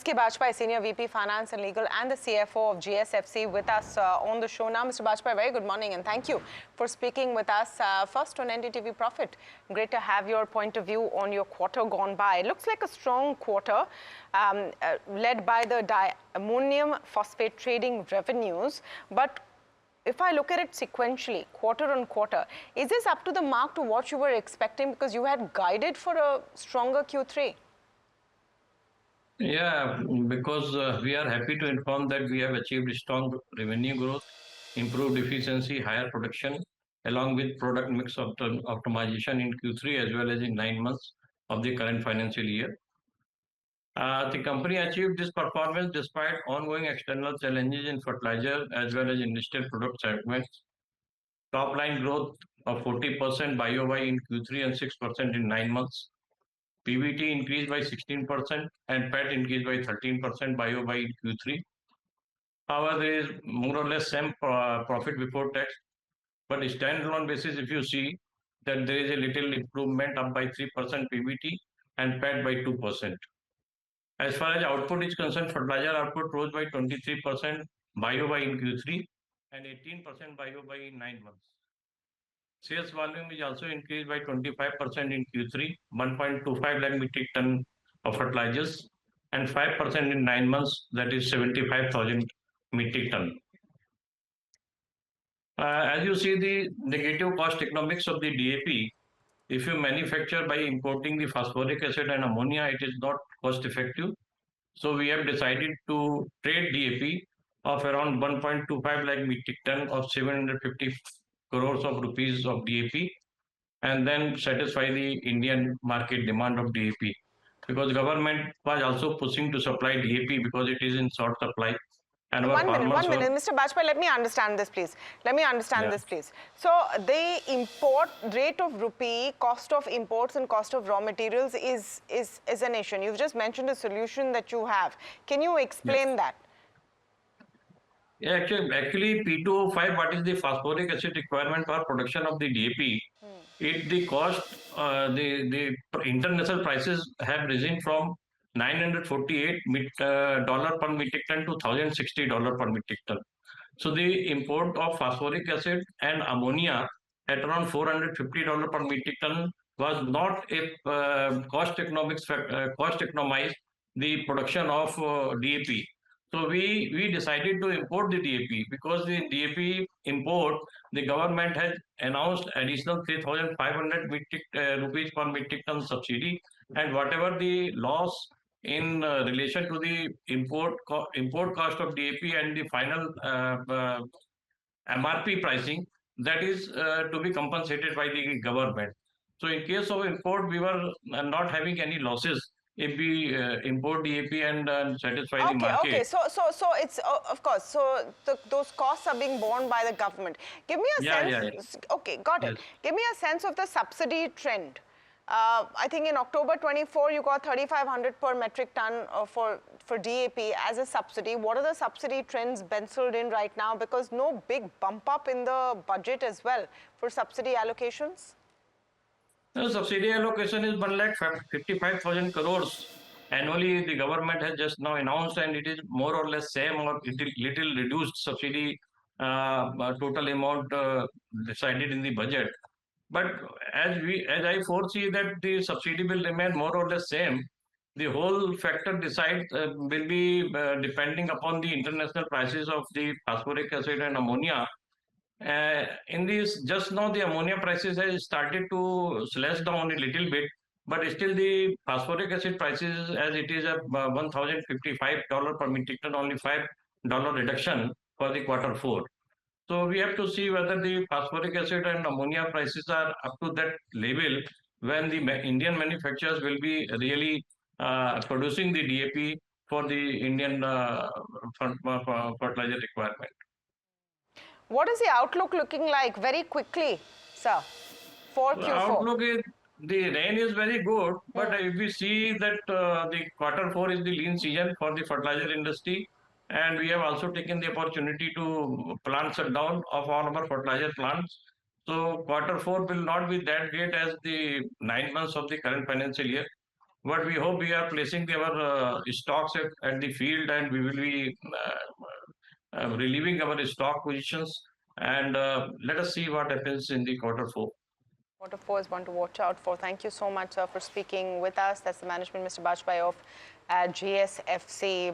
K. Bajpai, Senior VP Finance and Legal and the CFO of GSFC with us on the show now. Mr. Bajpai, very good morning and thank you for speaking with us. First on NDTV Profit, great to have your point of view on your quarter gone by. It looks like a strong quarter led by the ammonium phosphate trading revenues, but if I look at it sequentially, quarter on quarter, is this up to the mark to what you were expecting, because you had guided for a stronger Q3? Yeah, because we are happy to inform that we have achieved strong revenue growth, improved efficiency, higher production, along with product mix optimization in Q3 as well as in 9 months of the current financial year. The company achieved this performance despite ongoing external challenges in fertilizer as well as industrial product segments. Top line growth of 40% YOY in Q3 and 6% in 9 months. PBT increased by 16% and PAT increased by 13% YOY in Q3. However, there is more or less same profit before tax, but standalone basis, if you see that there is a little improvement, up by 3% PBT and PAT by 2%. As far as output is concerned, fertilizer output rose by 23% YOY in Q3 and 18% YOY in 9 months. Sales volume is also increased by 25% in Q3, 1.25 lakh metric ton of fertilizers, and 5% in 9 months, that is 75,000 metric ton. As you see the negative cost economics of the DAP, if you manufacture by importing the phosphoric acid and ammonia, it is not cost effective. So we have decided to trade DAP of around 1.25 lakh metric ton of 750 crores of rupees of DAP, and then satisfy the Indian market demand of DAP. Because government was also pushing to supply DAP because it is in short supply. And one minute, Mr. Bajpai, let me understand this, please. So the import rate of rupee, cost of imports and cost of raw materials is an issue. You've just mentioned a solution that you have. Can you explain that? Yeah, actually P2O5, what is the phosphoric acid requirement for production of the DAP? The cost, the international prices have risen from $948 per metric ton to $1,060 per metric ton. So the import of phosphoric acid and ammonia at around $450 per metric ton was not a cost economized the production of DAP. So we decided to import the DAP because the DAP import, the government has announced additional 3,500 rupees per metric ton subsidy, and whatever the loss in relation to the import cost of DAP and the final MRP pricing, that is to be compensated by the government. So in case of import, we were not having any losses if we import DAP and satisfy the market. Okay, so it's of course, so those costs are being borne by the government. Give me a sense. Okay, got it. Give me a sense of the subsidy trend. I think in October 24, you got 3,500 per metric ton for DAP as a subsidy. What are the subsidy trends penciled in right now? Because no big bump up in the budget as well for subsidy allocations. The subsidy allocation is 1,55,000 crores. Annually, the government has just now announced, and it is more or less same or little reduced subsidy total amount decided in the budget. But as I foresee that the subsidy will remain more or less same, the whole factor will be depending upon the international prices of the phosphoric acid and ammonia. In this, just now the ammonia prices has started to slash down a little bit, but still the phosphoric acid prices, as it is at $1,055 per metric ton, only $5 reduction for the Q4. So we have to see whether the phosphoric acid and ammonia prices are up to that level when the Indian manufacturers will be really producing the DAP for the Indian fertilizer requirement. What is the outlook looking like very quickly, sir, for Q4? The outlook is, the rain is very good, but if we see that the Q4 is the lean season for the fertilizer industry, and we have also taken the opportunity to plant shutdown of all our fertilizer plants. So Q4 will not be that great as the 9 months of the current financial year. But we hope we are placing our stocks at the field, and we will be relieving our stock positions. And let us see what happens in the quarter 4. Quarter 4 is one to watch out for. Thank you so much for speaking with us. That's the management, Mr. Bajpai of GSFC.